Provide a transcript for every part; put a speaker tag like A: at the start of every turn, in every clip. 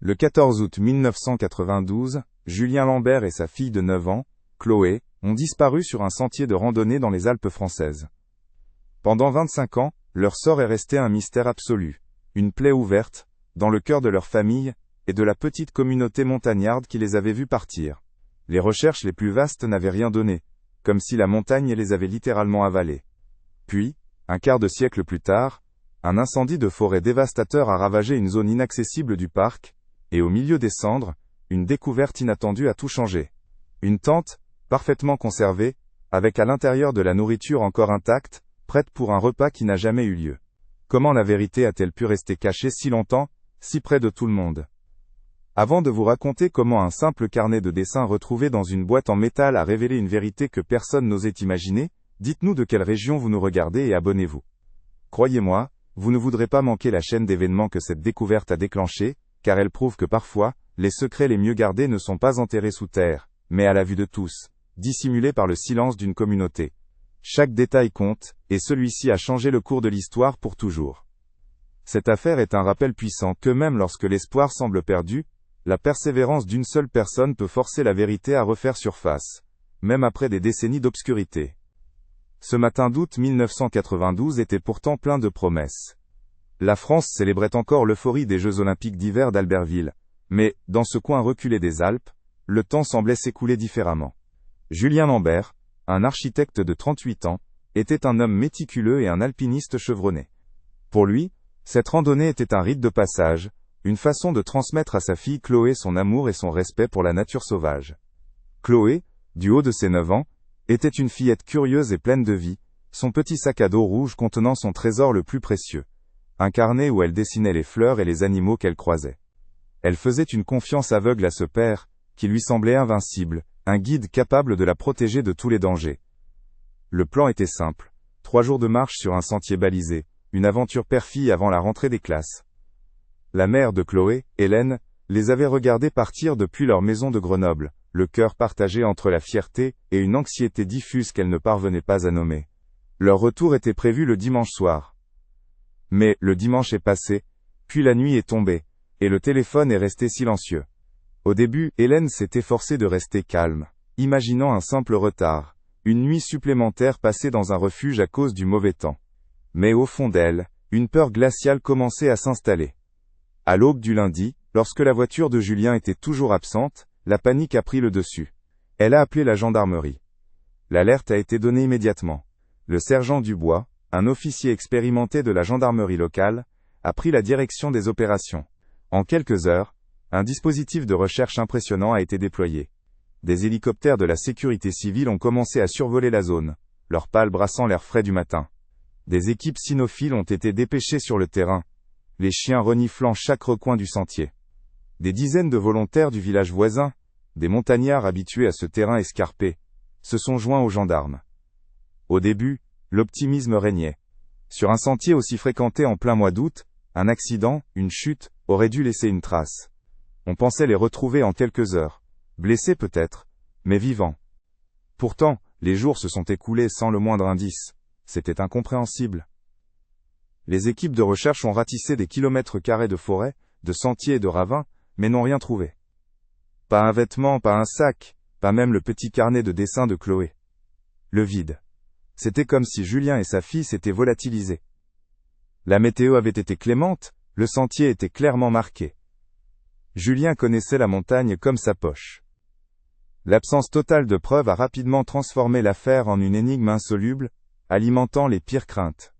A: Le 14 août 1992, Julien Lambert et sa fille de 9 ans, Chloé, ont disparu sur un sentier de randonnée dans les Alpes françaises. Pendant 25 ans, leur sort est resté un mystère absolu, une plaie ouverte, dans le cœur de leur famille, et de la petite communauté montagnarde qui les avait vus partir. Les recherches les plus vastes n'avaient rien donné, comme si la montagne les avait littéralement avalés. Puis, un quart de siècle plus tard, un incendie de forêt dévastateur a ravagé une zone inaccessible du parc, et au milieu des cendres, une découverte inattendue a tout changé. Une tente, parfaitement conservée, avec à l'intérieur de la nourriture encore intacte, prête pour un repas qui n'a jamais eu lieu. Comment la vérité a-t-elle pu rester cachée si longtemps, si près de tout le monde ? Avant de vous raconter comment un simple carnet de dessin retrouvé dans une boîte en métal a révélé une vérité que personne n'osait imaginer, dites-nous de quelle région vous nous regardez et abonnez-vous. Croyez-moi, vous ne voudrez pas manquer la chaîne d'événements que cette découverte a déclenchée, car elle prouve que parfois, les secrets les mieux gardés ne sont pas enterrés sous terre, mais à la vue de tous, dissimulés par le silence d'une communauté. Chaque détail compte, et celui-ci a changé le cours de l'histoire pour toujours. Cette affaire est un rappel puissant que même lorsque l'espoir semble perdu, la persévérance d'une seule personne peut forcer la vérité à refaire surface, même après des décennies d'obscurité. Ce matin d'août 1992 était pourtant plein de promesses. La France célébrait encore l'euphorie des Jeux Olympiques d'hiver d'Albertville, mais, dans ce coin reculé des Alpes, le temps semblait s'écouler différemment. Julien Lambert, un architecte de 38 ans, était un homme méticuleux et un alpiniste chevronné. Pour lui, cette randonnée était un rite de passage, une façon de transmettre à sa fille Chloé son amour et son respect pour la nature sauvage. Chloé, du haut de ses 9 ans, était une fillette curieuse et pleine de vie, son petit sac à dos rouge contenant son trésor le plus précieux. Un carnet où elle dessinait les fleurs et les animaux qu'elle croisait. Elle faisait une confiance aveugle à ce père, qui lui semblait invincible, un guide capable de la protéger de tous les dangers. Le plan était simple. 3 jours de marche sur un sentier balisé, une aventure père-fille avant la rentrée des classes. La mère de Chloé, Hélène, les avait regardés partir depuis leur maison de Grenoble, le cœur partagé entre la fierté et une anxiété diffuse qu'elle ne parvenait pas à nommer. Leur retour était prévu le dimanche soir. Mais, le dimanche est passé, puis la nuit est tombée, et le téléphone est resté silencieux. Au début, Hélène s'est efforcée de rester calme, imaginant un simple retard, une nuit supplémentaire passée dans un refuge à cause du mauvais temps. Mais au fond d'elle, une peur glaciale commençait à s'installer. À l'aube du lundi, lorsque la voiture de Julien était toujours absente, la panique a pris le dessus. Elle a appelé la gendarmerie. L'alerte a été donnée immédiatement. Le sergent Dubois, un officier expérimenté de la gendarmerie locale, a pris la direction des opérations. En quelques heures, un dispositif de recherche impressionnant a été déployé. Des hélicoptères de la sécurité civile ont commencé à survoler la zone, leurs pales brassant l'air frais du matin. Des équipes cynophiles ont été dépêchées sur le terrain, les chiens reniflant chaque recoin du sentier. Des dizaines de volontaires du village voisin, des montagnards habitués à ce terrain escarpé, se sont joints aux gendarmes. Au début, l'optimisme régnait. Sur un sentier aussi fréquenté en plein mois d'août, un accident, une chute, aurait dû laisser une trace. On pensait les retrouver en quelques heures. Blessés peut-être, mais vivants. Pourtant, les jours se sont écoulés sans le moindre indice. C'était incompréhensible. Les équipes de recherche ont ratissé des kilomètres carrés de forêt, de sentiers et de ravins, mais n'ont rien trouvé. Pas un vêtement, pas un sac, pas même le petit carnet de dessin de Chloé. Le vide. C'était comme si Julien et sa fille s'étaient volatilisés. La météo avait été clémente, le sentier était clairement marqué. Julien connaissait la montagne comme sa poche. L'absence totale de preuves a rapidement transformé l'affaire en une énigme insoluble, alimentant les pires craintes.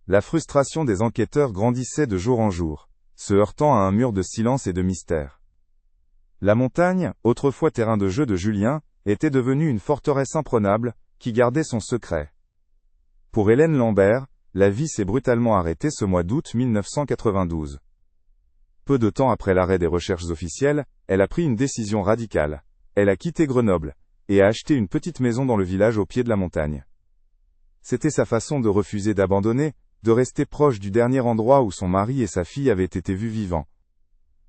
A: La frustration des enquêteurs grandissait de jour en jour, se heurtant à un mur de silence et de mystère. La montagne, autrefois terrain de jeu de Julien, était devenue une forteresse imprenable, qui gardait son secret. Pour Hélène Lambert, la vie s'est brutalement arrêtée ce mois d'août 1992. Peu de temps après l'arrêt des recherches officielles, elle a pris une décision radicale. Elle a quitté Grenoble, et a acheté une petite maison dans le village au pied de la montagne. C'était sa façon de refuser d'abandonner, de rester proche du dernier endroit où son mari et sa fille avaient été vus vivants.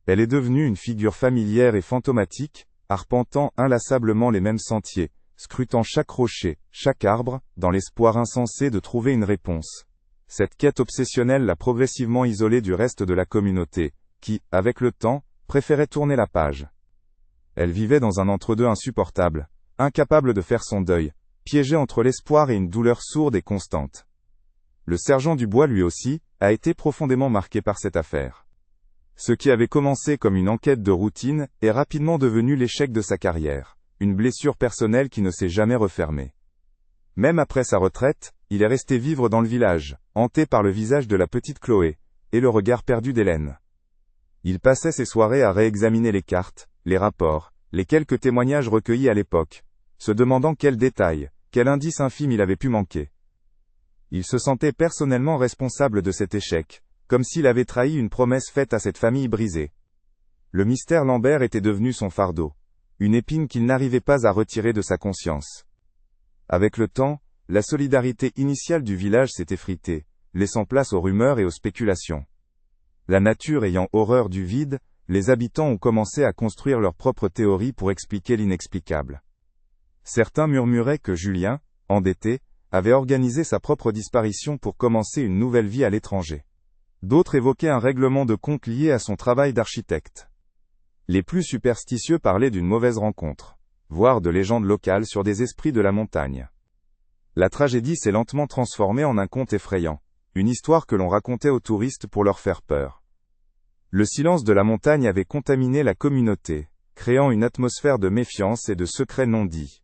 A: Elle est devenue une figure familière et fantomatique, arpentant inlassablement les mêmes sentiers, scrutant chaque rocher, chaque arbre, dans l'espoir insensé de trouver une réponse. Cette quête obsessionnelle l'a progressivement isolée du reste de la communauté, qui, avec le temps, préférait tourner la page. Elle vivait dans un entre-deux insupportable, incapable de faire son deuil, piégée entre l'espoir et une douleur sourde et constante. Le sergent Dubois lui aussi, a été profondément marqué par cette affaire. Ce qui avait commencé comme une enquête de routine est rapidement devenu l'échec de sa carrière, une blessure personnelle qui ne s'est jamais refermée. Même après sa retraite, il est resté vivre dans le village, hanté par le visage de la petite Chloé, et le regard perdu d'Hélène. Il passait ses soirées à réexaminer les cartes, les rapports, les quelques témoignages recueillis à l'époque, se demandant quels détails, quel indice infime il avait pu manquer. Il se sentait personnellement responsable de cet échec, comme s'il avait trahi une promesse faite à cette famille brisée. Le mystère Lambert était devenu son fardeau, une épine qu'il n'arrivait pas à retirer de sa conscience. Avec le temps, la solidarité initiale du village s'est effritée, laissant place aux rumeurs et aux spéculations. La nature ayant horreur du vide, les habitants ont commencé à construire leurs propres théories pour expliquer l'inexplicable. Certains murmuraient que Julien, endetté, avait organisé sa propre disparition pour commencer une nouvelle vie à l'étranger. D'autres évoquaient un règlement de compte lié à son travail d'architecte. Les plus superstitieux parlaient d'une mauvaise rencontre, voire de légendes locales sur des esprits de la montagne. La tragédie s'est lentement transformée en un conte effrayant, une histoire que l'on racontait aux touristes pour leur faire peur. Le silence de la montagne avait contaminé la communauté, créant une atmosphère de méfiance et de secrets non dits.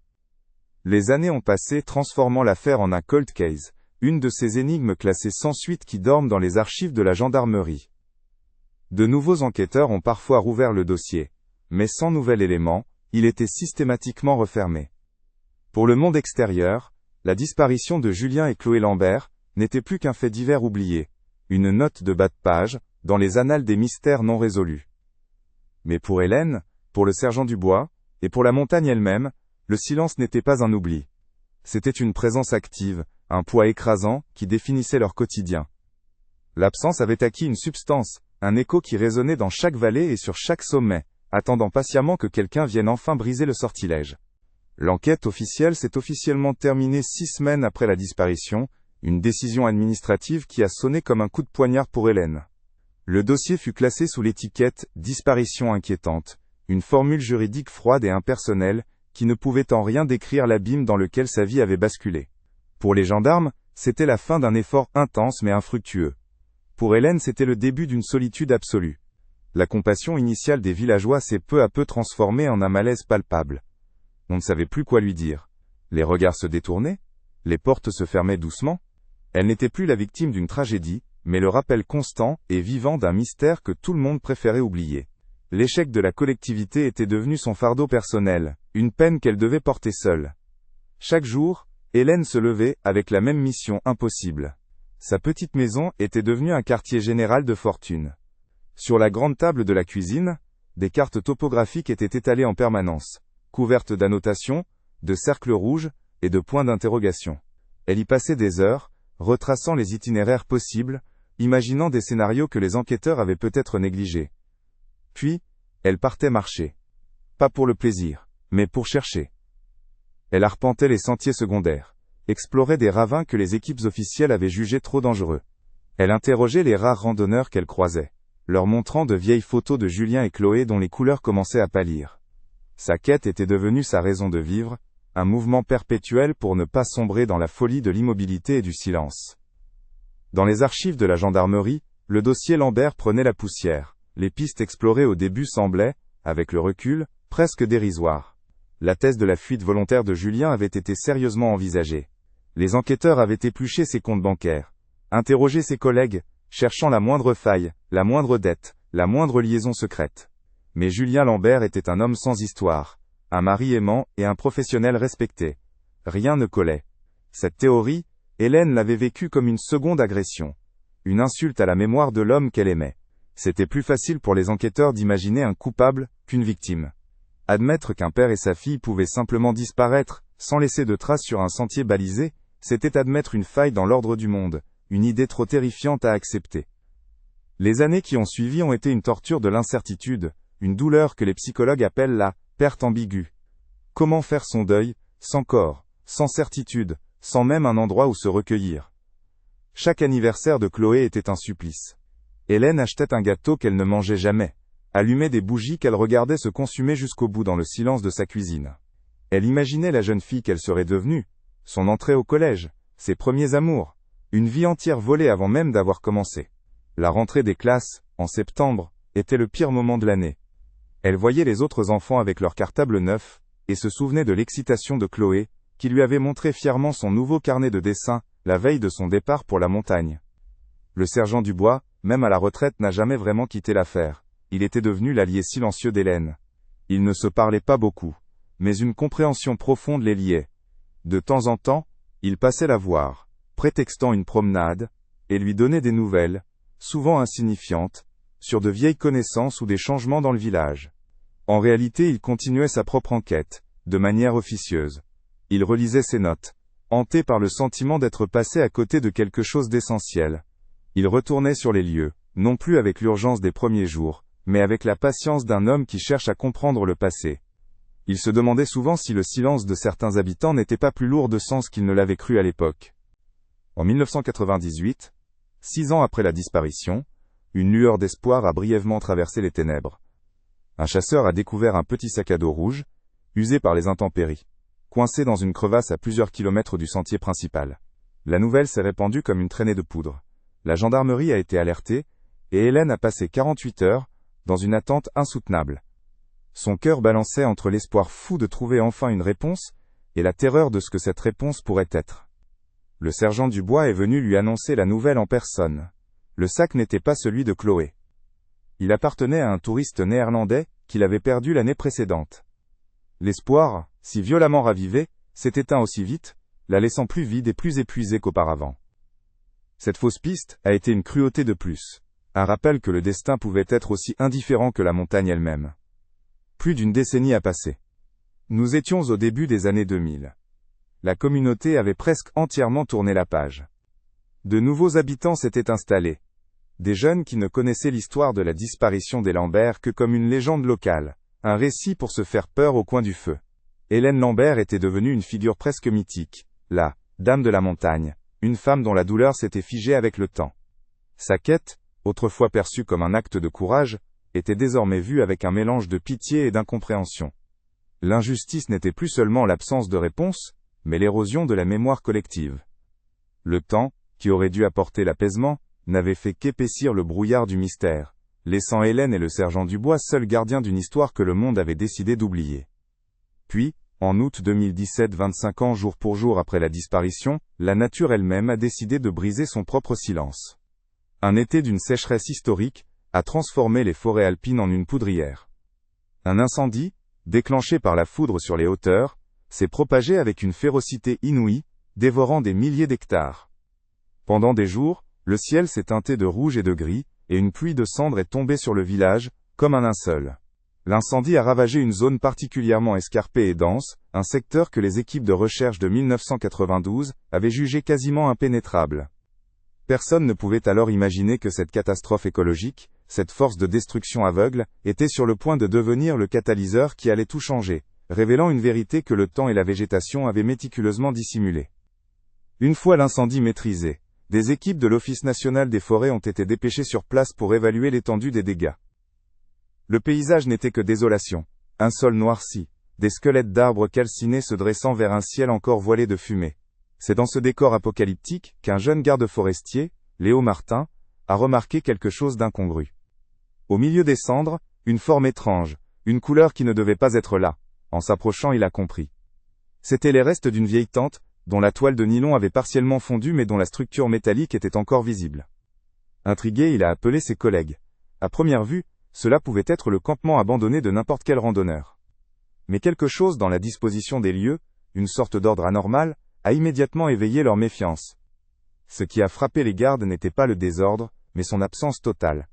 A: Les années ont passé transformant l'affaire en un cold case, une de ces énigmes classées sans suite qui dorment dans les archives de la gendarmerie. De nouveaux enquêteurs ont parfois rouvert le dossier, mais sans nouvel élément, il était systématiquement refermé. Pour le monde extérieur, la disparition de Julien et Chloé Lambert n'était plus qu'un fait divers oublié, une note de bas de page, dans les annales des mystères non résolus. Mais pour Hélène, pour le sergent Dubois, et pour la montagne elle-même, le silence n'était pas un oubli. C'était une présence active, un poids écrasant, qui définissait leur quotidien. L'absence avait acquis une substance, un écho qui résonnait dans chaque vallée et sur chaque sommet, attendant patiemment que quelqu'un vienne enfin briser le sortilège. L'enquête officielle s'est officiellement terminée 6 semaines après la disparition, une décision administrative qui a sonné comme un coup de poignard pour Hélène. Le dossier fut classé sous l'étiquette « disparition inquiétante », une formule juridique froide et impersonnelle, qui ne pouvait en rien décrire l'abîme dans lequel sa vie avait basculé. Pour les gendarmes, c'était la fin d'un effort intense mais infructueux. Pour Hélène, c'était le début d'une solitude absolue. La compassion initiale des villageois s'est peu à peu transformée en un malaise palpable. On ne savait plus quoi lui dire. Les regards se détournaient, les portes se fermaient doucement. Elle n'était plus la victime d'une tragédie, mais le rappel constant et vivant d'un mystère que tout le monde préférait oublier. L'échec de la collectivité était devenu son fardeau personnel, une peine qu'elle devait porter seule. Chaque jour, Hélène se levait avec la même mission impossible. Sa petite maison était devenue un quartier général de fortune. Sur la grande table de la cuisine, des cartes topographiques étaient étalées en permanence, couvertes d'annotations, de cercles rouges et de points d'interrogation. Elle y passait des heures, retraçant les itinéraires possibles, imaginant des scénarios que les enquêteurs avaient peut-être négligés. Puis, elle partait marcher. Pas pour le plaisir, mais pour chercher. Elle arpentait les sentiers secondaires, explorait des ravins que les équipes officielles avaient jugés trop dangereux. Elle interrogeait les rares randonneurs qu'elle croisait, leur montrant de vieilles photos de Julien et Chloé dont les couleurs commençaient à pâlir. Sa quête était devenue sa raison de vivre, un mouvement perpétuel pour ne pas sombrer dans la folie de l'immobilité et du silence. Dans les archives de la gendarmerie, le dossier Lambert prenait la poussière. Les pistes explorées au début semblaient, avec le recul, presque dérisoires. La thèse de la fuite volontaire de Julien avait été sérieusement envisagée. Les enquêteurs avaient épluché ses comptes bancaires, interrogé ses collègues, cherchant la moindre faille, la moindre dette, la moindre liaison secrète. Mais Julien Lambert était un homme sans histoire, un mari aimant et un professionnel respecté. Rien ne collait. Cette théorie, Hélène l'avait vécue comme une seconde agression. Une insulte à la mémoire de l'homme qu'elle aimait. C'était plus facile pour les enquêteurs d'imaginer un coupable qu'une victime. Admettre qu'un père et sa fille pouvaient simplement disparaître, sans laisser de traces sur un sentier balisé, c'était admettre une faille dans l'ordre du monde, une idée trop terrifiante à accepter. Les années qui ont suivi ont été une torture de l'incertitude, une douleur que les psychologues appellent la perte ambiguë. Comment faire son deuil, sans corps, sans certitude, sans même un endroit où se recueillir? Chaque anniversaire de Chloé était un supplice. Hélène achetait un gâteau qu'elle ne mangeait jamais. allumait des bougies qu'elle regardait se consumer jusqu'au bout dans le silence de sa cuisine. Elle imaginait la jeune fille qu'elle serait devenue, son entrée au collège, ses premiers amours, une vie entière volée avant même d'avoir commencé. La rentrée des classes, en septembre, était le pire moment de l'année. Elle voyait les autres enfants avec leurs cartables neufs, et se souvenait de l'excitation de Chloé, qui lui avait montré fièrement son nouveau carnet de dessin, la veille de son départ pour la montagne. Le sergent Dubois, même à la retraite, n'a jamais vraiment quitté l'affaire. Il était devenu l'allié silencieux d'Hélène. Ils ne se parlaient pas beaucoup, mais une compréhension profonde les liait. De temps en temps, il passait la voir, prétextant une promenade, et lui donnait des nouvelles, souvent insignifiantes, sur de vieilles connaissances ou des changements dans le village. En réalité, il continuait sa propre enquête, de manière officieuse. Il relisait ses notes, hanté par le sentiment d'être passé à côté de quelque chose d'essentiel. Il retournait sur les lieux, non plus avec l'urgence des premiers jours, mais avec la patience d'un homme qui cherche à comprendre le passé. Il se demandait souvent si le silence de certains habitants n'était pas plus lourd de sens qu'il ne l'avait cru à l'époque. En 1998, 6 ans après la disparition, une lueur d'espoir a brièvement traversé les ténèbres. Un chasseur a découvert un petit sac à dos rouge, usé par les intempéries, coincé dans une crevasse à plusieurs kilomètres du sentier principal. La nouvelle s'est répandue comme une traînée de poudre. La gendarmerie a été alertée, et Hélène a passé 48 heures, dans une attente insoutenable. Son cœur balançait entre l'espoir fou de trouver enfin une réponse, et la terreur de ce que cette réponse pourrait être. Le sergent Dubois est venu lui annoncer la nouvelle en personne. Le sac n'était pas celui de Chloé. Il appartenait à un touriste néerlandais, qu'il avait perdu l'année précédente. L'espoir, si violemment ravivé, s'est éteint aussi vite, la laissant plus vide et plus épuisée qu'auparavant. Cette fausse piste a été une cruauté de plus, un rappel que le destin pouvait être aussi indifférent que la montagne elle-même. Plus d'une décennie a passé. Nous étions au début des années 2000. La communauté avait presque entièrement tourné la page. De nouveaux habitants s'étaient installés. Des jeunes qui ne connaissaient l'histoire de la disparition des Lambert que comme une légende locale, un récit pour se faire peur au coin du feu. Hélène Lambert était devenue une figure presque mythique, la Dame de la Montagne, une femme dont la douleur s'était figée avec le temps. Sa quête, autrefois perçue comme un acte de courage, était désormais vue avec un mélange de pitié et d'incompréhension. L'injustice n'était plus seulement l'absence de réponse, mais l'érosion de la mémoire collective. Le temps, qui aurait dû apporter l'apaisement, n'avait fait qu'épaissir le brouillard du mystère, laissant Hélène et le sergent Dubois seuls gardiens d'une histoire que le monde avait décidé d'oublier. Puis, en août 2017, 25 ans jour pour jour après la disparition, la nature elle-même a décidé de briser son propre silence. Un été d'une sécheresse historique a transformé les forêts alpines en une poudrière. Un incendie, déclenché par la foudre sur les hauteurs, s'est propagé avec une férocité inouïe, dévorant des milliers d'hectares. Pendant des jours, le ciel s'est teinté de rouge et de gris, et une pluie de cendres est tombée sur le village, comme un linceul. L'incendie a ravagé une zone particulièrement escarpée et dense, un secteur que les équipes de recherche de 1992 avaient jugé quasiment impénétrable. Personne ne pouvait alors imaginer que cette catastrophe écologique, cette force de destruction aveugle, était sur le point de devenir le catalyseur qui allait tout changer, révélant une vérité que le temps et la végétation avaient méticuleusement dissimulée. Une fois l'incendie maîtrisé, des équipes de l'Office national des forêts ont été dépêchées sur place pour évaluer l'étendue des dégâts. Le paysage n'était que désolation, un sol noirci, des squelettes d'arbres calcinés se dressant vers un ciel encore voilé de fumée. C'est dans ce décor apocalyptique qu'un jeune garde forestier, Léo Martin, a remarqué quelque chose d'incongru. Au milieu des cendres, une forme étrange, une couleur qui ne devait pas être là. En s'approchant, il a compris. C'étaient les restes d'une vieille tente, dont la toile de nylon avait partiellement fondu mais dont la structure métallique était encore visible. Intrigué, il a appelé ses collègues. À première vue, cela pouvait être le campement abandonné de n'importe quel randonneur. Mais quelque chose dans la disposition des lieux, une sorte d'ordre anormal, a immédiatement éveillé leur méfiance. Ce qui a frappé les gardes n'était pas le désordre, mais son absence totale.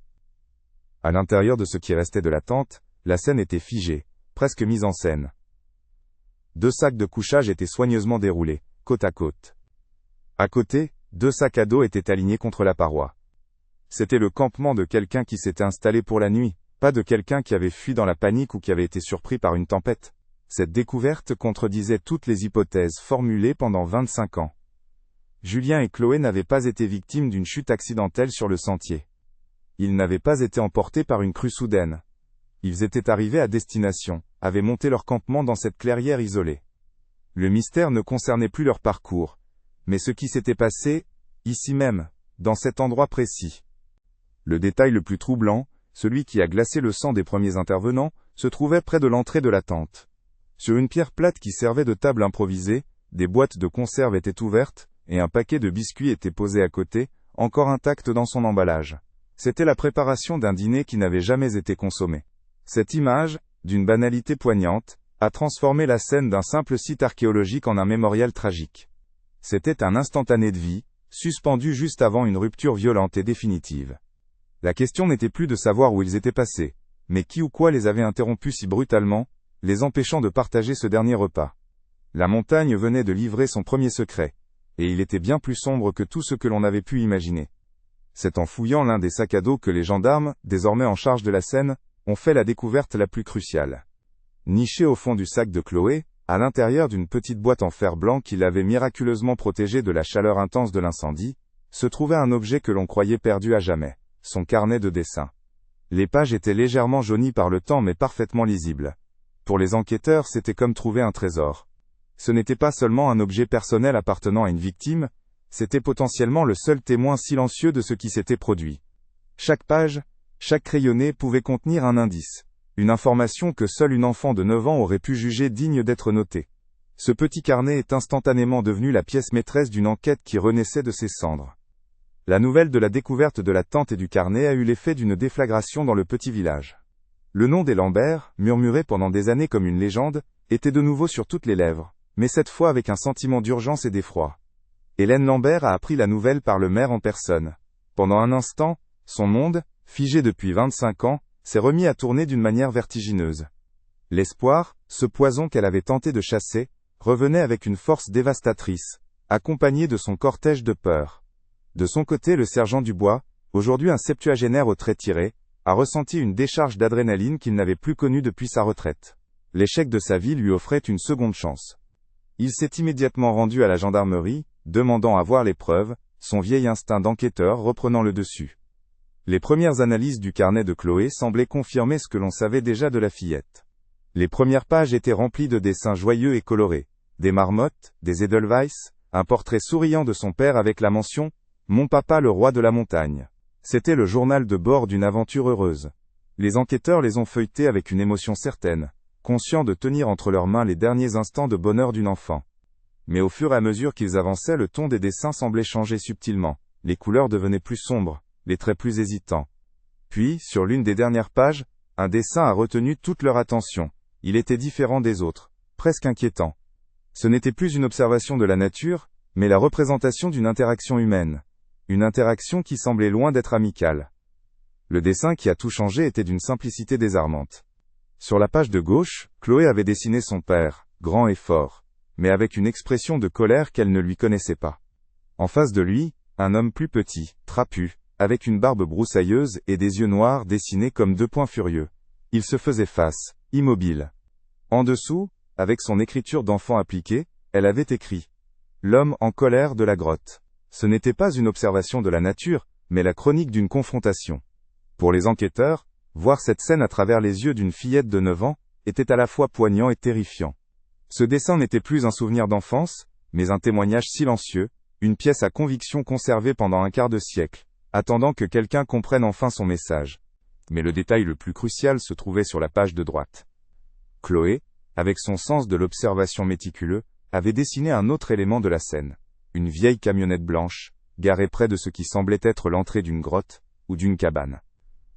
A: À l'intérieur de ce qui restait de la tente, la scène était figée, presque mise en scène. 2 sacs de couchage étaient soigneusement déroulés, côte à côte. À côté, 2 sacs à dos étaient alignés contre la paroi. C'était le campement de quelqu'un qui s'était installé pour la nuit, pas de quelqu'un qui avait fui dans la panique ou qui avait été surpris par une tempête. Cette découverte contredisait toutes les hypothèses formulées pendant 25 ans. Julien et Chloé n'avaient pas été victimes d'une chute accidentelle sur le sentier. Ils n'avaient pas été emportés par une crue soudaine. Ils étaient arrivés à destination, avaient monté leur campement dans cette clairière isolée. Le mystère ne concernait plus leur parcours, mais ce qui s'était passé, ici même, dans cet endroit précis. Le détail le plus troublant, celui qui a glacé le sang des premiers intervenants, se trouvait près de l'entrée de la tente. Sur une pierre plate qui servait de table improvisée, des boîtes de conserve étaient ouvertes, et un paquet de biscuits était posé à côté, encore intact dans son emballage. C'était la préparation d'un dîner qui n'avait jamais été consommé. Cette image, d'une banalité poignante, a transformé la scène d'un simple site archéologique en un mémorial tragique. C'était un instantané de vie, suspendu juste avant une rupture violente et définitive. La question n'était plus de savoir où ils étaient passés, mais qui ou quoi les avait interrompus si brutalement, les empêchant de partager ce dernier repas. La montagne venait de livrer son premier secret, et il était bien plus sombre que tout ce que l'on avait pu imaginer. C'est en fouillant l'un des sacs à dos que les gendarmes, désormais en charge de la scène, ont fait la découverte la plus cruciale. Niché au fond du sac de Chloé, à l'intérieur d'une petite boîte en fer blanc qui l'avait miraculeusement protégée de la chaleur intense de l'incendie, se trouvait un objet que l'on croyait perdu à jamais, son carnet de dessin. Les pages étaient légèrement jaunies par le temps mais parfaitement lisibles. Pour les enquêteurs, c'était comme trouver un trésor. Ce n'était pas seulement un objet personnel appartenant à une victime, c'était potentiellement le seul témoin silencieux de ce qui s'était produit. Chaque page, chaque crayonné pouvait contenir un indice, une information que seule une enfant de 9 ans aurait pu juger digne d'être notée. Ce petit carnet est instantanément devenu la pièce maîtresse d'une enquête qui renaissait de ses cendres. La nouvelle de la découverte de la tente et du carnet a eu l'effet d'une déflagration dans le petit village. Le nom des Lambert, murmuré pendant des années comme une légende, était de nouveau sur toutes les lèvres, mais cette fois avec un sentiment d'urgence et d'effroi. Hélène Lambert a appris la nouvelle par le maire en personne. Pendant un instant, son monde, figé depuis 25 ans, s'est remis à tourner d'une manière vertigineuse. L'espoir, ce poison qu'elle avait tenté de chasser, revenait avec une force dévastatrice, accompagné de son cortège de peur. De son côté, le sergent Dubois, aujourd'hui un septuagénaire aux traits tirés, a ressenti une décharge d'adrénaline qu'il n'avait plus connue depuis sa retraite. L'échec de sa vie lui offrait une seconde chance. Il s'est immédiatement rendu à la gendarmerie, demandant à voir les preuves, son vieil instinct d'enquêteur reprenant le dessus. Les premières analyses du carnet de Chloé semblaient confirmer ce que l'on savait déjà de la fillette. Les premières pages étaient remplies de dessins joyeux et colorés, des marmottes, des Edelweiss, un portrait souriant de son père avec la mention « Mon papa le roi de la montagne ». C'était le journal de bord d'une aventure heureuse. Les enquêteurs les ont feuilletés avec une émotion certaine, conscients de tenir entre leurs mains les derniers instants de bonheur d'une enfant. Mais au fur et à mesure qu'ils avançaient, le ton des dessins semblait changer subtilement, les couleurs devenaient plus sombres, les traits plus hésitants. Puis, sur l'une des dernières pages, un dessin a retenu toute leur attention. Il était différent des autres, presque inquiétant. Ce n'était plus une observation de la nature, mais la représentation d'une interaction humaine. Une interaction qui semblait loin d'être amicale. Le dessin qui a tout changé était d'une simplicité désarmante. Sur la page de gauche, Chloé avait dessiné son père, grand et fort, mais avec une expression de colère qu'elle ne lui connaissait pas. En face de lui, un homme plus petit, trapu, avec une barbe broussailleuse et des yeux noirs dessinés comme deux poings furieux. Il se faisait face, immobile. En dessous, avec son écriture d'enfant appliquée, elle avait écrit « L'homme en colère de la grotte ». Ce n'était pas une observation de la nature, mais la chronique d'une confrontation. Pour les enquêteurs, voir cette scène à travers les yeux d'une fillette de 9 ans, était à la fois poignant et terrifiant. Ce dessin n'était plus un souvenir d'enfance, mais un témoignage silencieux, une pièce à conviction conservée pendant un quart de siècle, attendant que quelqu'un comprenne enfin son message. Mais le détail le plus crucial se trouvait sur la page de droite. Chloé, avec son sens de l'observation méticuleux, avait dessiné un autre élément de la scène. Une vieille camionnette blanche, garée près de ce qui semblait être l'entrée d'une grotte, ou d'une cabane.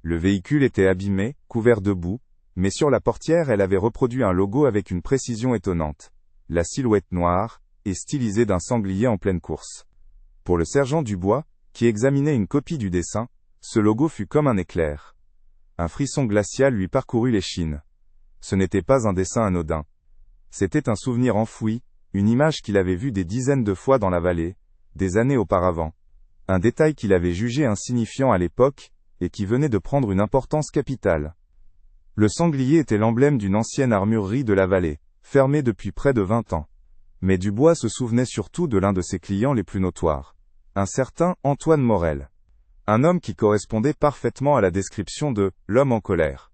A: Le véhicule était abîmé, couvert de boue, mais sur la portière elle avait reproduit un logo avec une précision étonnante. La silhouette noire, et stylisée d'un sanglier en pleine course. Pour le sergent Dubois, qui examinait une copie du dessin, ce logo fut comme un éclair. Un frisson glacial lui parcourut l'échine. Ce n'était pas un dessin anodin. C'était un souvenir enfoui, une image qu'il avait vue des dizaines de fois dans la vallée, des années auparavant. Un détail qu'il avait jugé insignifiant à l'époque, et qui venait de prendre une importance capitale. Le sanglier était l'emblème d'une ancienne armurerie de la vallée, fermée depuis près de 20 ans. Mais Dubois se souvenait surtout de l'un de ses clients les plus notoires. Un certain Antoine Morel. Un homme qui correspondait parfaitement à la description de « l'homme en colère ».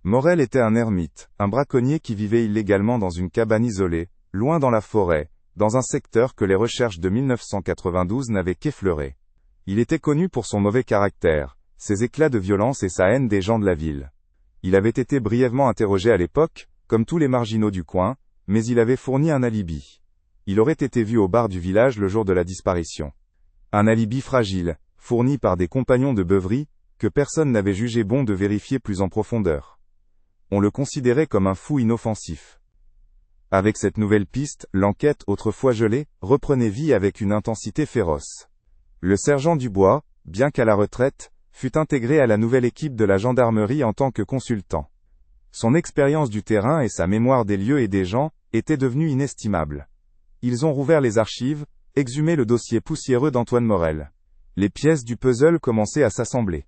A: Morel était un ermite, un braconnier qui vivait illégalement dans une cabane isolée, loin dans la forêt, dans un secteur que les recherches de 1992 n'avaient qu'effleuré. Il était connu pour son mauvais caractère, ses éclats de violence et sa haine des gens de la ville. Il avait été brièvement interrogé à l'époque, comme tous les marginaux du coin, mais il avait fourni un alibi. Il aurait été vu au bar du village le jour de la disparition. Un alibi fragile, fourni par des compagnons de beuverie, que personne n'avait jugé bon de vérifier plus en profondeur. On le considérait comme un fou inoffensif. Avec cette nouvelle piste, l'enquête, autrefois gelée, reprenait vie avec une intensité féroce. Le sergent Dubois, bien qu'à la retraite, fut intégré à la nouvelle équipe de la gendarmerie en tant que consultant. Son expérience du terrain et sa mémoire des lieux et des gens étaient devenues inestimables. Ils ont rouvert les archives, exhumé le dossier poussiéreux d'Antoine Morel. Les pièces du puzzle commençaient à s'assembler.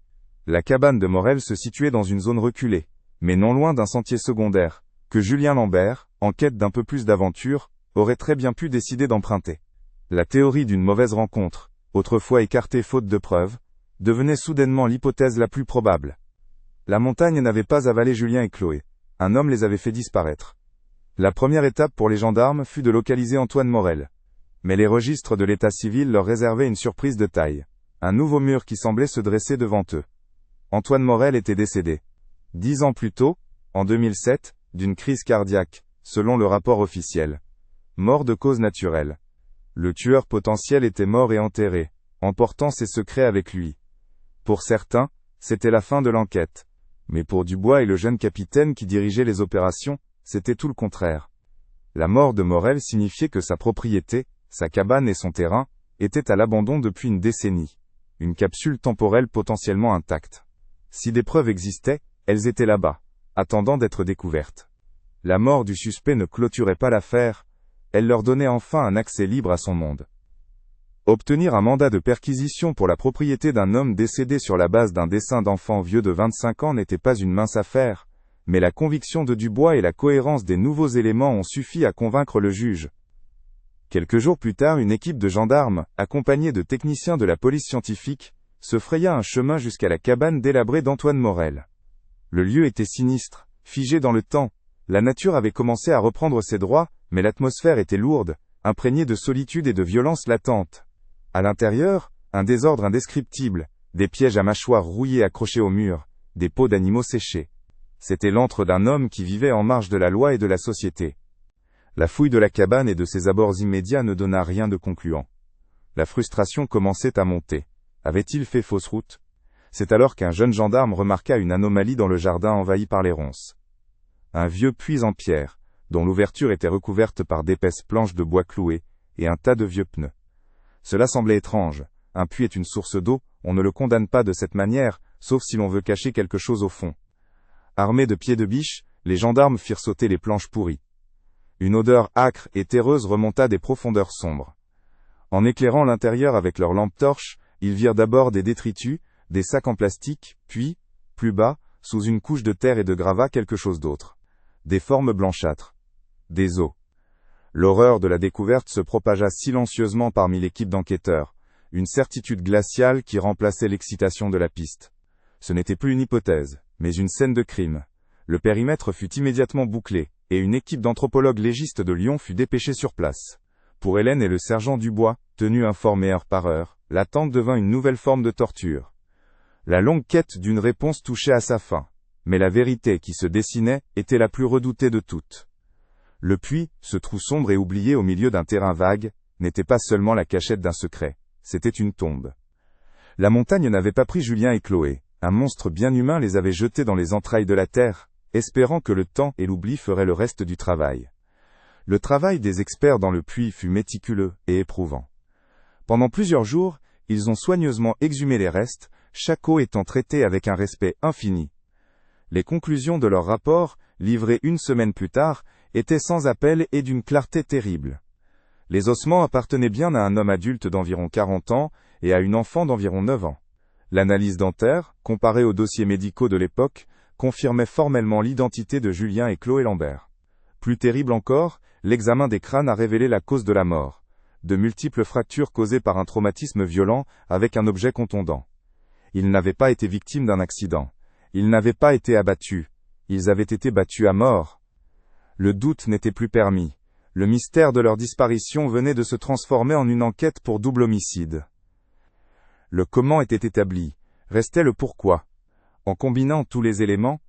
A: La cabane de Morel se situait dans une zone reculée, mais non loin d'un sentier secondaire, que Julien Lambert, en quête d'un peu plus d'aventure, aurait très bien pu décider d'emprunter. La théorie d'une mauvaise rencontre, autrefois écartée faute de preuves, devenait soudainement l'hypothèse la plus probable. La montagne n'avait pas avalé Julien et Chloé. Un homme les avait fait disparaître. La première étape pour les gendarmes fut de localiser Antoine Morel. Mais les registres de l'état civil leur réservaient une surprise de taille. Un nouveau mur qui semblait se dresser devant eux. Antoine Morel était décédé. 10 ans plus tôt, en 2007, d'une crise cardiaque, selon le rapport officiel. Mort de cause naturelle. Le tueur potentiel était mort et enterré, emportant ses secrets avec lui. Pour certains, c'était la fin de l'enquête. Mais pour Dubois et le jeune capitaine qui dirigeait les opérations, c'était tout le contraire. La mort de Morel signifiait que sa propriété, sa cabane et son terrain, étaient à l'abandon depuis une décennie. Une capsule temporelle potentiellement intacte. Si des preuves existaient, elles étaient là-bas, attendant d'être découvertes. La mort du suspect ne clôturait pas l'affaire, elle leur donnait enfin un accès libre à son monde. Obtenir un mandat de perquisition pour la propriété d'un homme décédé sur la base d'un dessin d'enfant vieux de 25 ans n'était pas une mince affaire, mais la conviction de Dubois et la cohérence des nouveaux éléments ont suffi à convaincre le juge. Quelques jours plus tard, une équipe de gendarmes, accompagnée de techniciens de la police scientifique, se fraya un chemin jusqu'à la cabane délabrée d'Antoine Morel. Le lieu était sinistre, figé dans le temps. La nature avait commencé à reprendre ses droits, mais l'atmosphère était lourde, imprégnée de solitude et de violence latente. À l'intérieur, un désordre indescriptible, des pièges à mâchoires rouillés accrochés au mur, des peaux d'animaux séchés. C'était l'antre d'un homme qui vivait en marge de la loi et de la société. La fouille de la cabane et de ses abords immédiats ne donna rien de concluant. La frustration commençait à monter. Avait-il fait fausse route? C'est alors qu'un jeune gendarme remarqua une anomalie dans le jardin envahi par les ronces. Un vieux puits en pierre, dont l'ouverture était recouverte par d'épaisses planches de bois clouées, et un tas de vieux pneus. Cela semblait étrange. Un puits est une source d'eau, on ne le condamne pas de cette manière, sauf si l'on veut cacher quelque chose au fond. Armés de pieds de biche, les gendarmes firent sauter les planches pourries. Une odeur âcre et terreuse remonta des profondeurs sombres. En éclairant l'intérieur avec leurs lampes torches, ils virent d'abord des détritus, des sacs en plastique, puis, plus bas, sous une couche de terre et de gravats quelque chose d'autre. Des formes blanchâtres. Des os. L'horreur de la découverte se propagea silencieusement parmi l'équipe d'enquêteurs, une certitude glaciale qui remplaçait l'excitation de la piste. Ce n'était plus une hypothèse, mais une scène de crime. Le périmètre fut immédiatement bouclé, et une équipe d'anthropologues légistes de Lyon fut dépêchée sur place. Pour Hélène et le sergent Dubois, tenus informés heure par heure, l'attente devint une nouvelle forme de torture. La longue quête d'une réponse touchait à sa fin, mais la vérité qui se dessinait était la plus redoutée de toutes. Le puits, ce trou sombre et oublié au milieu d'un terrain vague, n'était pas seulement la cachette d'un secret, c'était une tombe. La montagne n'avait pas pris Julien et Chloé, un monstre bien humain les avait jetés dans les entrailles de la terre, espérant que le temps et l'oubli feraient le reste du travail. Le travail des experts dans le puits fut méticuleux et éprouvant. Pendant plusieurs jours, ils ont soigneusement exhumé les restes, chaque os étant traité avec un respect infini. Les conclusions de leur rapport, livrées une semaine plus tard, étaient sans appel et d'une clarté terrible. Les ossements appartenaient bien à un homme adulte d'environ 40 ans et à une enfant d'environ 9 ans. L'analyse dentaire, comparée aux dossiers médicaux de l'époque, confirmait formellement l'identité de Julien et Chloé Lambert. Plus terrible encore, l'examen des crânes a révélé la cause de la mort. De multiples fractures causées par un traumatisme violent avec un objet contondant. Ils n'avaient pas été victimes d'un accident. Ils n'avaient pas été abattus. Ils avaient été battus à mort. Le doute n'était plus permis. Le mystère de leur disparition venait de se transformer en une enquête pour double homicide. Le comment était établi, restait le pourquoi. En combinant tous les éléments,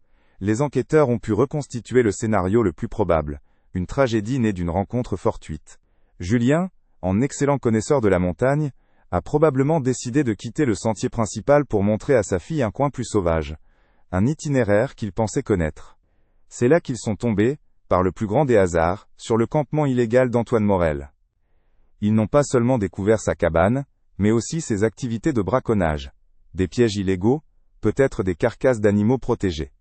A: les enquêteurs ont pu reconstituer le scénario le plus probable, une tragédie née d'une rencontre fortuite. Julien, en excellent connaisseur de la montagne, a probablement décidé de quitter le sentier principal pour montrer à sa fille un coin plus sauvage, un itinéraire qu'il pensait connaître. C'est là qu'ils sont tombés, par le plus grand des hasards, sur le campement illégal d'Antoine Morel. Ils n'ont pas seulement découvert sa cabane, mais aussi ses activités de braconnage, des pièges illégaux, peut-être des carcasses d'animaux protégés.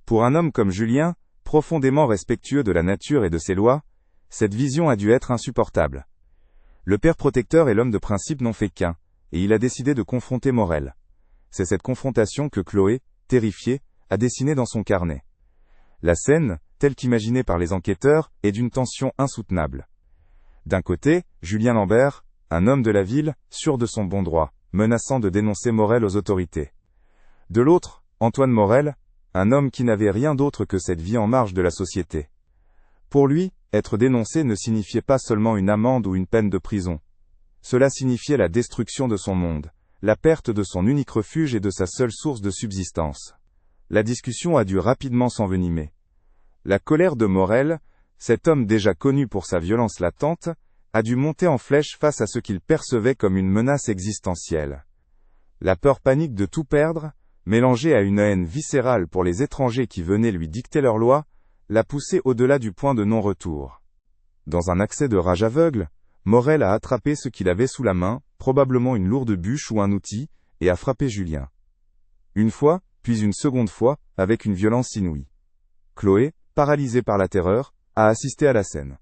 A: Pour un homme comme Julien, profondément respectueux de la nature et de ses lois, cette vision a dû être insupportable. Le père protecteur et l'homme de principe n'ont fait qu'un, et il a décidé de confronter Morel. C'est cette confrontation que Chloé, terrifiée, a dessinée dans son carnet. La scène, telle qu'imaginée par les enquêteurs, est d'une tension insoutenable. D'un côté, Julien Lambert, un homme de la ville, sûr de son bon droit, menaçant de dénoncer Morel aux autorités. De l'autre, Antoine Morel, un homme qui n'avait rien d'autre que cette vie en marge de la société. Pour lui, être dénoncé ne signifiait pas seulement une amende ou une peine de prison. Cela signifiait la destruction de son monde, la perte de son unique refuge et de sa seule source de subsistance. La discussion a dû rapidement s'envenimer. La colère de Morel, cet homme déjà connu pour sa violence latente, a dû monter en flèche face à ce qu'il percevait comme une menace existentielle. La peur panique de tout perdre, mélangée à une haine viscérale pour les étrangers qui venaient lui dicter leurs lois, l'a poussé au-delà du point de non-retour. Dans un accès de rage aveugle, Morel a attrapé ce qu'il avait sous la main, probablement une lourde bûche ou un outil, et a frappé Julien. Une fois, puis une seconde fois, avec une violence inouïe. Chloé, paralysée par la terreur, a assisté à la scène.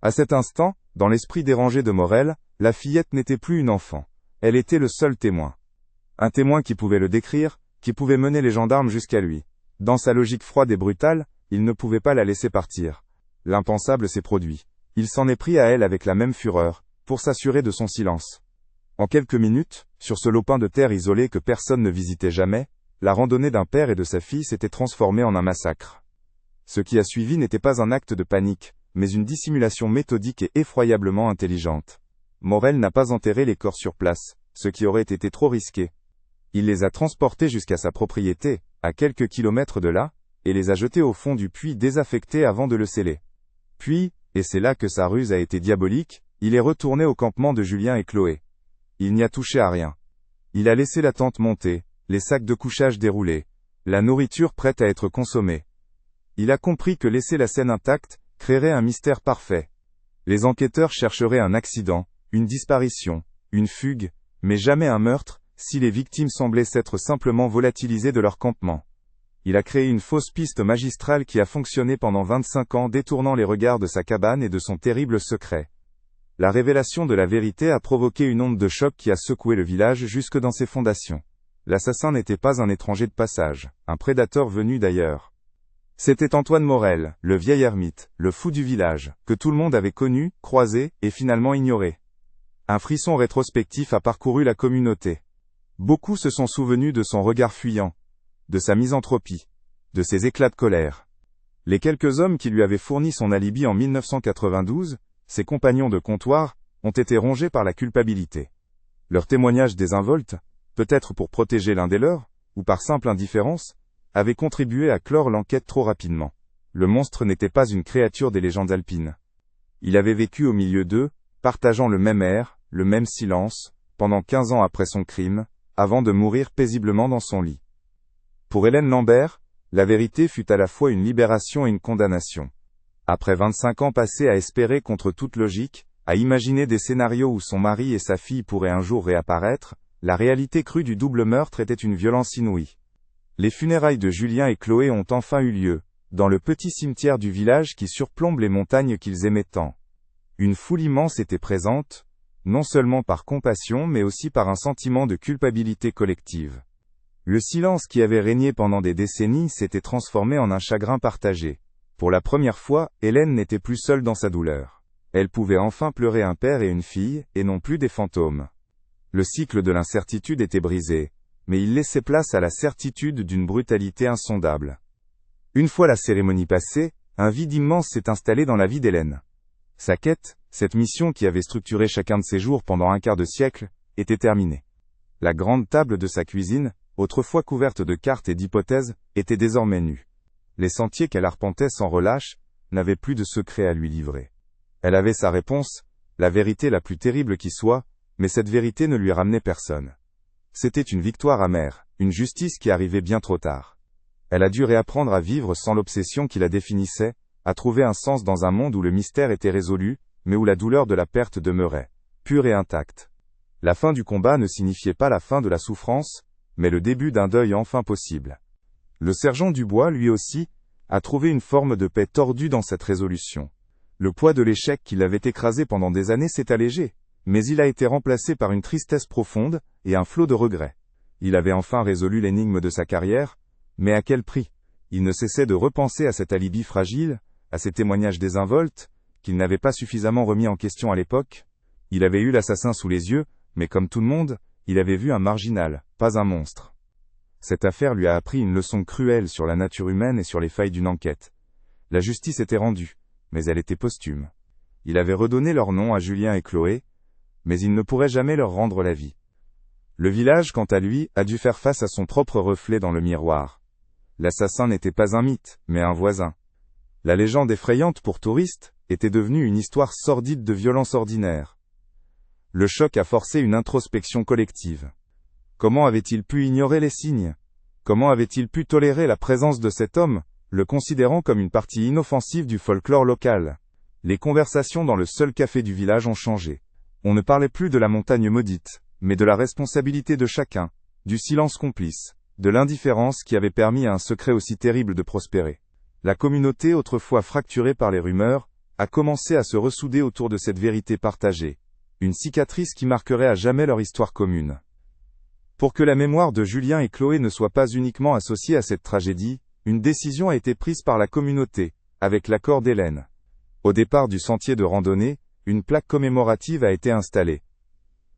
A: À cet instant, dans l'esprit dérangé de Morel, la fillette n'était plus une enfant. Elle était le seul témoin. Un témoin qui pouvait le décrire, qui pouvait mener les gendarmes jusqu'à lui. Dans sa logique froide et brutale, il ne pouvait pas la laisser partir. L'impensable s'est produit. Il s'en est pris à elle avec la même fureur, pour s'assurer de son silence. En quelques minutes, sur ce lopin de terre isolé que personne ne visitait jamais, la randonnée d'un père et de sa fille s'était transformée en un massacre. Ce qui a suivi n'était pas un acte de panique, mais une dissimulation méthodique et effroyablement intelligente. Morel n'a pas enterré les corps sur place, ce qui aurait été trop risqué. Il les a transportés jusqu'à sa propriété, à quelques kilomètres de là, et les a jetés au fond du puits désaffecté avant de le sceller. Puis, et c'est là que sa ruse a été diabolique, il est retourné au campement de Julien et Chloé. Il n'y a touché à rien. Il a laissé la tente montée, les sacs de couchage déroulés, la nourriture prête à être consommée. Il a compris que laisser la scène intacte créerait un mystère parfait. Les enquêteurs chercheraient un accident, une disparition, une fugue, mais jamais un meurtre, si les victimes semblaient s'être simplement volatilisées de leur campement. Il a créé une fausse piste magistrale qui a fonctionné pendant 25 ans, détournant les regards de sa cabane et de son terrible secret. La révélation de la vérité a provoqué une onde de choc qui a secoué le village jusque dans ses fondations. L'assassin n'était pas un étranger de passage, un prédateur venu d'ailleurs. C'était Antoine Morel, le vieil ermite, le fou du village, que tout le monde avait connu, croisé, et finalement ignoré. Un frisson rétrospectif a parcouru la communauté. Beaucoup se sont souvenus de son regard fuyant, de sa misanthropie, de ses éclats de colère. Les quelques hommes qui lui avaient fourni son alibi en 1992, ses compagnons de comptoir, ont été rongés par la culpabilité. Leurs témoignages désinvoltes, peut-être pour protéger l'un des leurs, ou par simple indifférence, avaient contribué à clore l'enquête trop rapidement. Le monstre n'était pas une créature des légendes alpines. Il avait vécu au milieu d'eux, partageant le même air, le même silence, pendant 15 ans après son crime, avant de mourir paisiblement dans son lit. Pour Hélène Lambert, la vérité fut à la fois une libération et une condamnation. Après 25 ans passés à espérer contre toute logique, à imaginer des scénarios où son mari et sa fille pourraient un jour réapparaître, la réalité crue du double meurtre était une violence inouïe. Les funérailles de Julien et Chloé ont enfin eu lieu, dans le petit cimetière du village qui surplombe les montagnes qu'ils aimaient tant. Une foule immense était présente, non seulement par compassion mais aussi par un sentiment de culpabilité collective. Le silence qui avait régné pendant des décennies s'était transformé en un chagrin partagé. Pour la première fois, Hélène n'était plus seule dans sa douleur. Elle pouvait enfin pleurer un père et une fille, et non plus des fantômes. Le cycle de l'incertitude était brisé, mais il laissait place à la certitude d'une brutalité insondable. Une fois la cérémonie passée, un vide immense s'est installé dans la vie d'Hélène. Sa quête, cette mission qui avait structuré chacun de ses jours pendant un quart de siècle, était terminée. La grande table de sa cuisine, autrefois couverte de cartes et d'hypothèses, était désormais nue. Les sentiers qu'elle arpentait sans relâche, n'avaient plus de secret à lui livrer. Elle avait sa réponse, la vérité la plus terrible qui soit, mais cette vérité ne lui ramenait personne. C'était une victoire amère, une justice qui arrivait bien trop tard. Elle a dû réapprendre à vivre sans l'obsession qui la définissait, à trouver un sens dans un monde où le mystère était résolu, mais où la douleur de la perte demeurait, pure et intacte. La fin du combat ne signifiait pas la fin de la souffrance, mais le début d'un deuil enfin possible. Le sergent Dubois, lui aussi, a trouvé une forme de paix tordue dans cette résolution. Le poids de l'échec qui l'avait écrasé pendant des années s'est allégé, mais il a été remplacé par une tristesse profonde et un flot de regrets. Il avait enfin résolu l'énigme de sa carrière, mais à quel prix? Il ne cessait de repenser à cet alibi fragile, à ces témoignages désinvoltes, qu'il n'avait pas suffisamment remis en question à l'époque. Il avait eu l'assassin sous les yeux, mais comme tout le monde, il avait vu un marginal, pas un monstre. Cette affaire lui a appris une leçon cruelle sur la nature humaine et sur les failles d'une enquête. La justice était rendue, mais elle était posthume. Il avait redonné leur nom à Julien et Chloé, mais il ne pourrait jamais leur rendre la vie. Le village, quant à lui, a dû faire face à son propre reflet dans le miroir. L'assassin n'était pas un mythe, mais un voisin. La légende effrayante pour touristes était devenue une histoire sordide de violence ordinaire. Le choc a forcé une introspection collective. Comment avait-il pu ignorer les signes? Comment avait-il pu tolérer la présence de cet homme, le considérant comme une partie inoffensive du folklore local? Les conversations dans le seul café du village ont changé. On ne parlait plus de la montagne maudite, mais de la responsabilité de chacun, du silence complice, de l'indifférence qui avait permis à un secret aussi terrible de prospérer. La communauté, autrefois fracturée par les rumeurs, a commencé à se ressouder autour de cette vérité partagée, une cicatrice qui marquerait à jamais leur histoire commune. Pour que la mémoire de Julien et Chloé ne soit pas uniquement associée à cette tragédie, une décision a été prise par la communauté, avec l'accord d'Hélène. Au départ du sentier de randonnée, une plaque commémorative a été installée.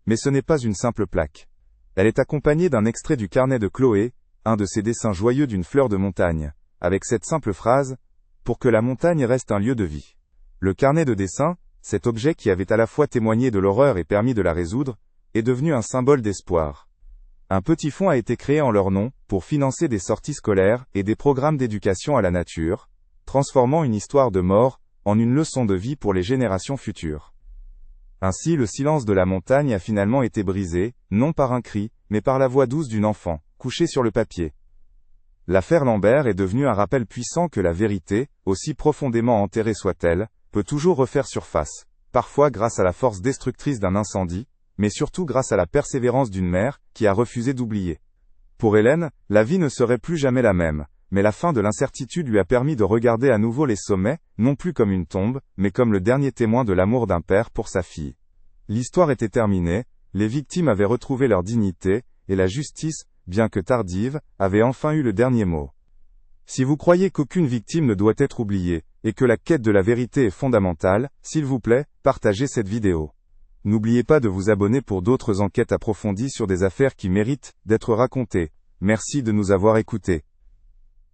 A: Mais ce n'est pas une simple plaque. Elle est accompagnée d'un extrait du carnet de Chloé, un de ses dessins joyeux d'une fleur de montagne, avec cette simple phrase « Pour que la montagne reste un lieu de vie ». Le carnet de dessin, cet objet qui avait à la fois témoigné de l'horreur et permis de la résoudre, est devenu un symbole d'espoir. Un petit fonds a été créé en leur nom, pour financer des sorties scolaires et des programmes d'éducation à la nature, transformant une histoire de mort en une leçon de vie pour les générations futures. Ainsi le silence de la montagne a finalement été brisé, non par un cri, mais par la voix douce d'une enfant, couchée sur le papier. L'affaire Lambert est devenue un rappel puissant que la vérité, aussi profondément enterrée soit-elle, peut toujours refaire surface, parfois grâce à la force destructrice d'un incendie, mais surtout grâce à la persévérance d'une mère, qui a refusé d'oublier. Pour Hélène, la vie ne serait plus jamais la même, mais la fin de l'incertitude lui a permis de regarder à nouveau les sommets, non plus comme une tombe, mais comme le dernier témoin de l'amour d'un père pour sa fille. L'histoire était terminée, les victimes avaient retrouvé leur dignité, et la justice, bien que tardive, avait enfin eu le dernier mot. Si vous croyez qu'aucune victime ne doit être oubliée, et que la quête de la vérité est fondamentale, s'il vous plaît, partagez cette vidéo. N'oubliez pas de vous abonner pour d'autres enquêtes approfondies sur des affaires qui méritent d'être racontées. Merci de nous avoir écoutés.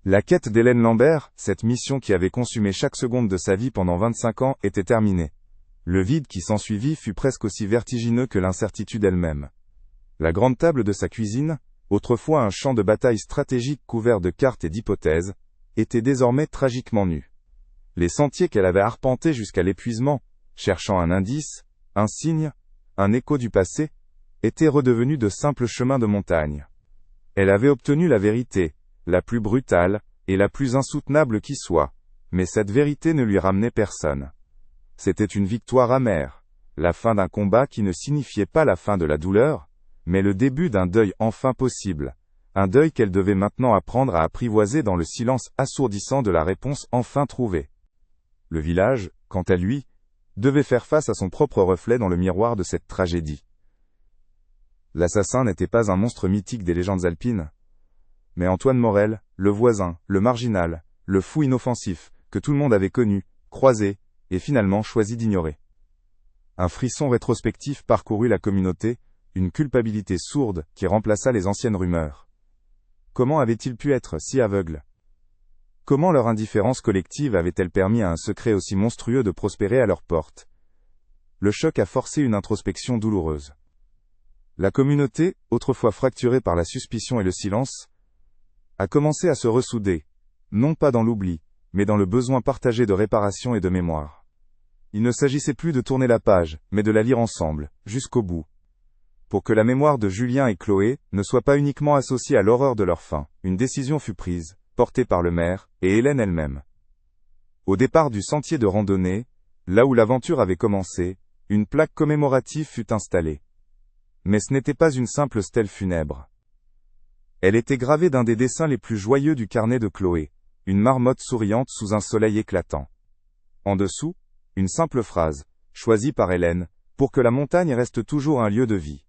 A: La quête d'Hélène Lambert, cette mission qui avait consumé chaque seconde de sa vie pendant 25 ans, était terminée. Le vide qui s'ensuivit fut presque aussi vertigineux que l'incertitude elle-même. La grande table de sa cuisine, autrefois un champ de bataille stratégique couvert de cartes et d'hypothèses, était désormais tragiquement nue. Les sentiers qu'elle avait arpentés jusqu'à l'épuisement, cherchant un indice, un signe, un écho du passé, étaient redevenus de simples chemins de montagne. Elle avait obtenu la vérité, la plus brutale, et la plus insoutenable qui soit, mais cette vérité ne lui ramenait personne. C'était une victoire amère, la fin d'un combat qui ne signifiait pas la fin de la douleur, mais le début d'un deuil enfin possible, un deuil qu'elle devait maintenant apprendre à apprivoiser dans le silence assourdissant de la réponse enfin trouvée. Le village, quant à lui, devait faire face à son propre reflet dans le miroir de cette tragédie. L'assassin n'était pas un monstre mythique des légendes alpines, mais Antoine Morel, le voisin, le marginal, le fou inoffensif, que tout le monde avait connu, croisé, et finalement choisi d'ignorer. Un frisson rétrospectif parcourut la communauté, une culpabilité sourde qui remplaça les anciennes rumeurs. Comment avait-il pu être si aveugle? Comment leur indifférence collective avait-elle permis à un secret aussi monstrueux de prospérer à leur porte? Le choc a forcé une introspection douloureuse. La communauté, autrefois fracturée par la suspicion et le silence, a commencé à se ressouder, non pas dans l'oubli, mais dans le besoin partagé de réparation et de mémoire. Il ne s'agissait plus de tourner la page, mais de la lire ensemble, jusqu'au bout. Pour que la mémoire de Julien et Chloé ne soit pas uniquement associée à l'horreur de leur fin, une décision fut prise, portée par le maire, et Hélène elle-même. Au départ du sentier de randonnée, là où l'aventure avait commencé, une plaque commémorative fut installée. Mais ce n'était pas une simple stèle funèbre. Elle était gravée d'un des dessins les plus joyeux du carnet de Chloé, une marmotte souriante sous un soleil éclatant. En dessous, une simple phrase, choisie par Hélène, pour que la montagne reste toujours un lieu de vie.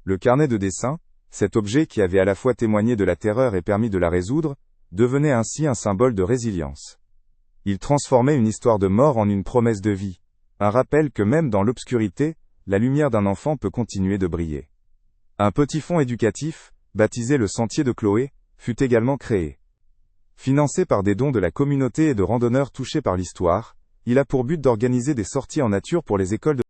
A: Le carnet de dessin, cet objet qui avait à la fois témoigné de la terreur et permis de la résoudre, devenait ainsi un symbole de résilience. Il transformait une histoire de mort en une promesse de vie, un rappel que même dans l'obscurité, la lumière d'un enfant peut continuer de briller. Un petit fonds éducatif, baptisé le Sentier de Chloé, fut également créé. Financé par des dons de la communauté et de randonneurs touchés par l'histoire, il a pour but d'organiser des sorties en nature pour les écoles de